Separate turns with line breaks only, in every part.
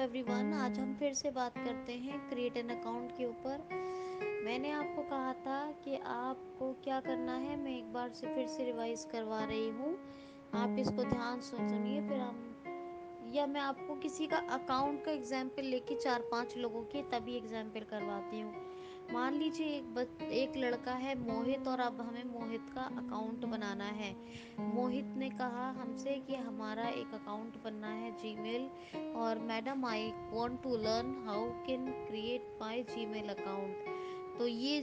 Everyone, आज हम फिर से बात करते हैं क्रिएट एन अकाउंट के ऊपर। मैंने आपको कहा था कि आपको क्या करना है, मैं एक बार से फिर से रिवाइज करवा रही हूँ। आप इसको ध्यान से सुनिए, फिर हम या मैं आपको किसी का अकाउंट का एग्जाम्पल लेके 4-5 लोगों के तभी एग्जाम्पल करवाती हूँ। मान लीजिए एक लड़का है मोहित, और अब हमें मोहित का अकाउंट बनाना है। मोहित ने कहा हमसे कि हमारा एक अकाउंट बनना है जीमेल, और madam I want to learn how can create my Gmail account. तो ये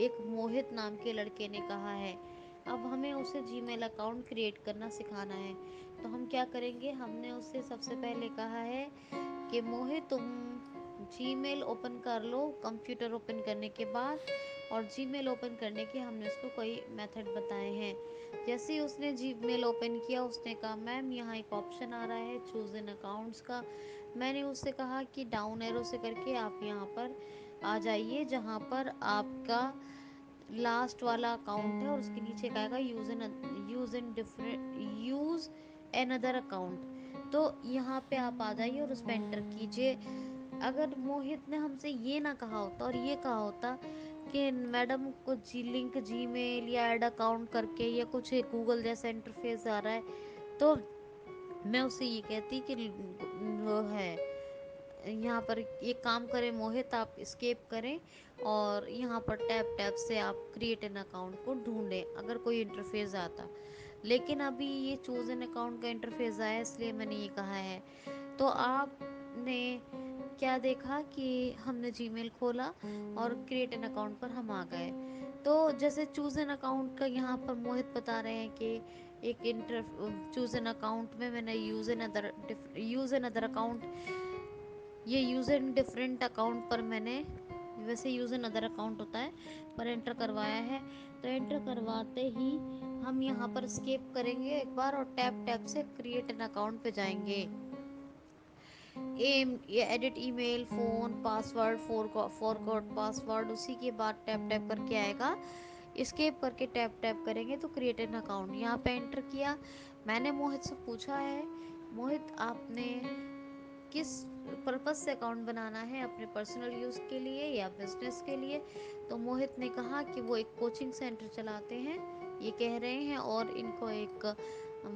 एक मोहित नाम के लड़के ने कहा है। अब हमें उसे जीमेल अकाउंट क्रिएट करना सिखाना है। तो हम क्या करेंगे, हमने उससे सबसे पहले कहा है कि मोहित तुम जीमेल ओपन कर लो कंप्यूटर ओपन करने के बाद। और जीमेल ओपन करने के हमने उसको कोई मेथड बताए हैं। जैसे ही उसने जीमेल ओपन किया, उसने कहा मैम यहाँ एक ऑप्शन आ रहा है चूज इन अकाउंट्स का। मैंने उससे कहा कि डाउन एरो से करके आप यहाँ पर आ जाइए, जहाँ पर आपका लास्ट वाला अकाउंट है और उसके नीचे का आएगा यूज एन अदर अकाउंट। तो यहाँ पे आप आ जाइए और उस पर एंटर कीजिए। अगर मोहित ने हमसे ये ना कहा होता और ये कहा होता कि मैडम को लिंक जीमेल या ऐड अकाउंट करके या कुछ गूगल जैसा इंटरफेस आ रहा है, तो मैं उससे ये कहती कि वो है, यहाँ पर एक काम करें मोहित, आप स्केप करें और यहाँ पर टैप टैप से आप क्रिएट एन अकाउंट को ढूंढें अगर कोई इंटरफेस आता। लेकिन अभी ये चूज एन अकाउंट का इंटरफेस आया, इसलिए मैंने ये कहा है। तो आपने क्या देखा कि हमने जीमेल खोला और क्रिएट एन अकाउंट पर हम आ गए। तो जैसे चूज एन अकाउंट का यहाँ पर मोहित बता रहे हैं कि एक इंटर चूज एन अकाउंट में मैंने यूज एन अदर अकाउंट, ये यूज एन डिफरेंट अकाउंट पर मैंने, वैसे यूज एन अदर अकाउंट होता है, पर एंटर करवाया है। तो एंटर करवाते ही हम यहाँ पर स्केप करेंगे एक बार और टैप टैप से क्रिएट एन अकाउंट पे जाएंगे। ये edit email phone password forgot password, उसी के बाद टैप टैप करके आएगा। स्केप करके टैप टैप करेंगे तो क्रिएट एन अकाउंट यहाँ पे एंटर किया। मैंने मोहित से पूछा है, मोहित आपने किस पर्पस से अकाउंट बनाना है, अपने पर्सनल यूज़ के लिए या बिजनेस के लिए। तो मोहित ने कहा कि वो एक कोचिंग सेंटर चलाते हैं, ये कह रहे हैं, और इनको एक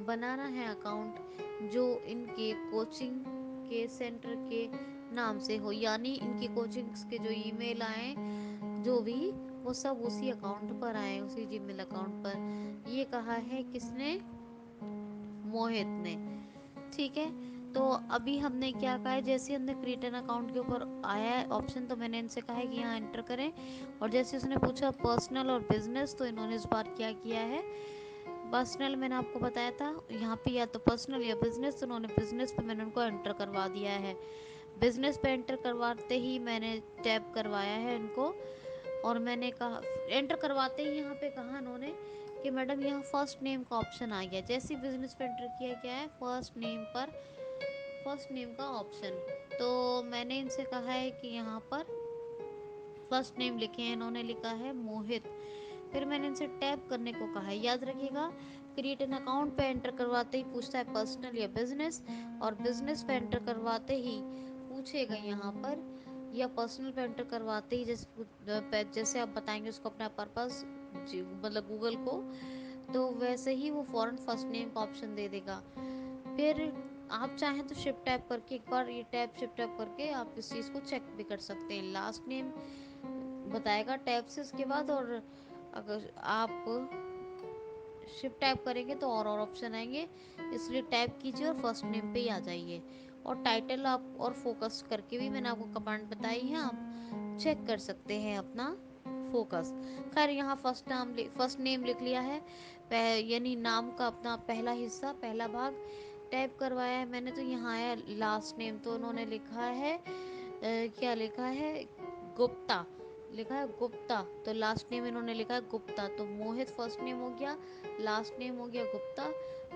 बनाना है अकाउंट जो इनके कोचिंग के सेंटर के नाम से हो, यानी इनकी कोचिंग्स के जो ईमेल आए जो भी, वो सब उसी अकाउंट पर आए, उसी जीमेल अकाउंट पर। ये कहा है किसने, मोहित ने। ठीक है। तो अभी हमने क्या कहा है, जैसे हमने क्रिएट एन अकाउंट के ऊपर आया है ऑप्शन, तो मैंने इनसे कहा है कि यहाँ एंटर करें। और जैसे उसने पूछा पर्सनल और बिजनेस, तो इन्होंने इस बार क्या किया है, पर्सनल मैंने आपको बताया था यहाँ पे या तो पर्सनल या बिजनेस, तो उन्होंने बिजनेस पे मैंने उनको एंटर करवा दिया है। बिजनेस पे एंटर करवाते ही मैंने टैप करवाया है इनको। और मैंने कहा, एंटर करवाते ही यहाँ पे कहा उन्होंने कि मैडम यहाँ फर्स्ट नेम का ऑप्शन आ गया। जैसे ही बिजनेस पे एंटर किया, क्या है, फर्स्ट नेम पर फर्स्ट नेम का ऑप्शन। तो मैंने इनसे कहा है कि यहाँ पर फर्स्ट नेम लिखे हैं, इन्होंने लिखा है मोहित। फिर मैंने इनसे टैप करने को कहा है। याद रखिएगा, क्रिएट एन अकाउंट पे एंटर करवाते ही पूछता है पर्सनल या बिजनेस, और बिजनेस पे एंटर करवाते ही पूछेगा यहाँ पर, या पर्सनल पे एंटर करवाते ही जैसे आप बताएंगे उसको अपना पर्पस, मतलब गूगल को, तो वैसे ही वो फॉरन फर्स्ट नेम का ऑप्शन दे देगा। फिर आप चाहें तो शिफ्ट टैप करके एक बार, ये टैप शिफ्ट टैप करके आप इस चीज़ को चेक भी कर सकते हैं। लास्ट नेम बताएगा टैप से उसके बाद, और अगर आप शिफ्ट टैप करेंगे तो और ऑप्शन आएंगे, इसलिए टैप कीजिए और फर्स्ट नेम पे ही आ जाइए। और टाइटल आप और फोकस करके भी मैंने आपको कमांड बताई है, आप चेक कर सकते हैं अपना फोकस। खैर यहाँ फर्स्ट नेम लिख लिया है, यानी नाम का अपना पहला हिस्सा, पहला भाग टाइप करवाया है मैंने। तो यहाँ आया लास्ट नेम, तो उन्होंने लिखा है क्या लिखा है, गुप्ता लिखा है, गुप्ता। तो लास्ट नेम इन्होंने लिखा है गुप्ता। तो मोहित फर्स्ट नेम हो गया, लास्ट नेम हो गया गुप्ता।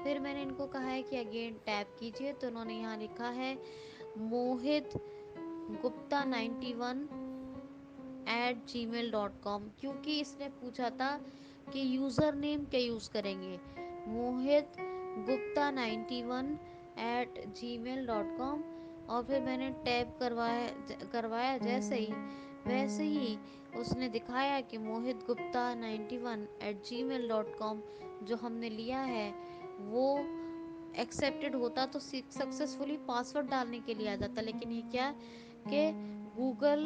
फिर मैंने इनको कहा है कि अगेन टैप कीजिए, तो उन्होंने यहाँ लिखा है मोहित गुप्ता 91 @gmail.com, क्योंकि इसने पूछा था कि यूज़र नेम क्या यूज़ करेंगे, मोहित गुप्ता 91 @gmail.com। और और फिर मैंने टैप करवाया जैसे ही, वैसे ही उसने दिखाया कि mohitgupta91@gmail.com जो हमने लिया है वो एक्सेप्टेड होता तो सक्सेसफुली पासवर्ड डालने के लिए आ जाता। लेकिन ये क्या कि गूगल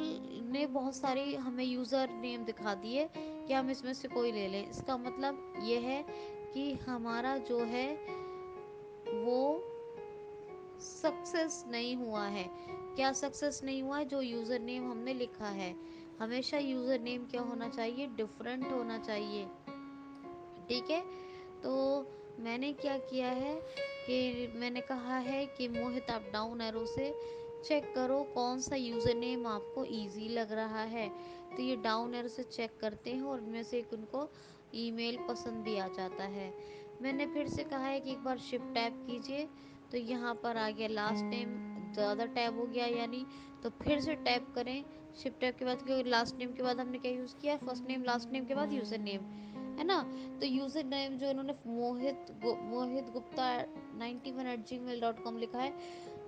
ने बहुत सारी हमें यूज़र नेम दिखा दिए कि हम इसमें से कोई ले लें। इसका मतलब ये है कि हमारा जो है वो सक्सेस नहीं हुआ है। क्या सक्सेस नहीं हुआ है? जो यूज़र नेम हमने लिखा है, हमेशा यूज़र नेम क्या होना चाहिए? डिफरेंट होना चाहिए। ठीक है, तो मैंने क्या किया है कि मैंने कहा है कि मोहित आप डाउन एरो से चेक करो कौन सा यूज़र नेम आपको इजी लग रहा है। तो ये डाउन एरो से चेक करते हैं और इनमें से एक उनको ईमेल पसंद भी आ जाता है। मैंने फिर से कहा है कि एक बार शिफ्ट टैप कीजिए, तो यहाँ पर आ गया लास्ट नेम, ज़्यादा टैब हो गया यानी, तो फिर से टैप करें शिफ्ट टैप के बाद, क्योंकि लास्ट नेम के बाद हमने क्या यूज़ किया? फर्स्ट नेम लास्ट नेम के बाद यूज़र नेम, है ना। तो यूज़र नेम जो इन्होंने मोहित गुप्ता 91@gmail.com लिखा है,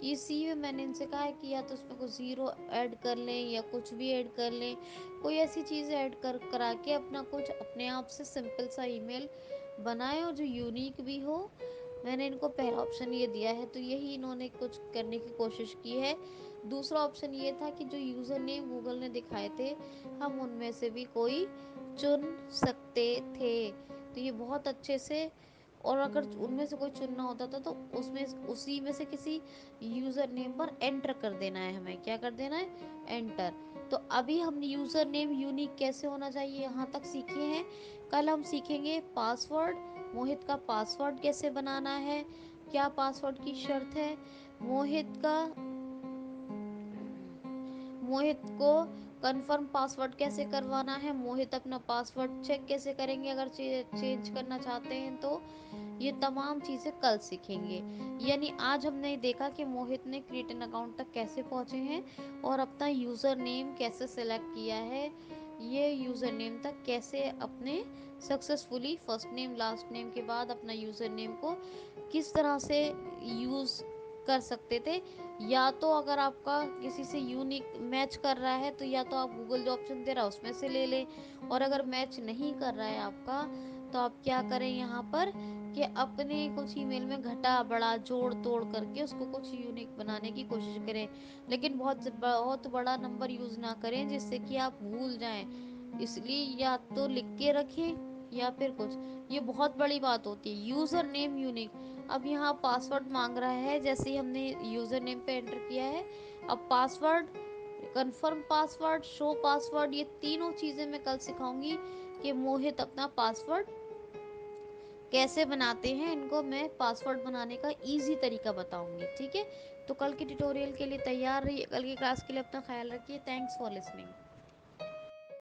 इसी में मैंने इनसे कहा है कि या तो उसमें कुछ ज़ीरो ऐड कर लें या कुछ भी ऐड कर लें, कोई ऐसी चीज़ ऐड करा के अपना कुछ अपने आप से सिंपल सा ईमेल बनाए और जो यूनिक भी हो। मैंने इनको पहला ऑप्शन ये दिया है, तो यही इन्होंने कुछ करने की कोशिश की है। दूसरा ऑप्शन ये था कि जो यूज़र नेम गूगल ने दिखाए थे, हम उनमें से भी कोई चुन सकते थे। तो ये बहुत अच्छे से, और अगर उनमें से कोई चुनना होता था तो उसमें उसी में से किसी यूज़र नेम पर एंटर कर देना है। हमें क्या कर देना है? एंटर। तो अभी हम यूज़र नेम यूनिक कैसे होना चाहिए यहाँ तक सीखे हैं। कल हम सीखेंगे पासवर्ड, मोहित का पासवर्ड कैसे बनाना है, क्या पासवर्ड की शर्त है, मोहित को कंफर्म पासवर्ड कैसे करवाना है, मोहित अपना पासवर्ड चेक कैसे करेंगे अगर चेंज करना चाहते हैं तो। ये तमाम चीज़ें कल सीखेंगे। यानी आज हमने देखा कि मोहित ने क्रिएट एन अकाउंट तक कैसे पहुँचे हैं और अपना यूज़र नेम कैसे सेलेक्ट किया है, ये यूज़र नेम तक कैसे अपने successfully first name last name के बाद अपना यूज़र नेम को किस तरह से यूज़ कर सकते थे। या तो अगर आपका किसी से यूनिक मैच कर रहा है तो या तो आप गूगल जो ऑप्शन दे रहा है उसमें से ले लें, और अगर मैच नहीं कर रहा है आपका तो आप क्या करें यहाँ पर कि अपने कुछ ईमेल में घटा बढ़ा जोड़ तोड़ करके उसको कुछ यूनिक बनाने की कोशिश करें। लेकिन बहुत बहुत बड़ा नंबर यूज़ ना करें जिससे कि आप भूल जाएं, इसलिए या तो लिख के रखें या फिर कुछ। ये बहुत बड़ी बात होती है, यूज़र नेम यूनिक। अब यहाँ पासवर्ड मांग रहा है, जैसे ही हमने यूज़र नेम पे एंटर किया है, अब password, confirm password, show password, ये तीनों चीज़ें मैं कल सिखाऊंगी कि मोहित अपना पासवर्ड कैसे बनाते हैं। इनको मैं पासवर्ड बनाने का इजी तरीका बताऊंगी, ठीक है। तो कल के ट्यूटोरियल के लिए तैयार रहिए, कल की क्लास के लिए अपना ख्याल रखिए। Thanks for listening.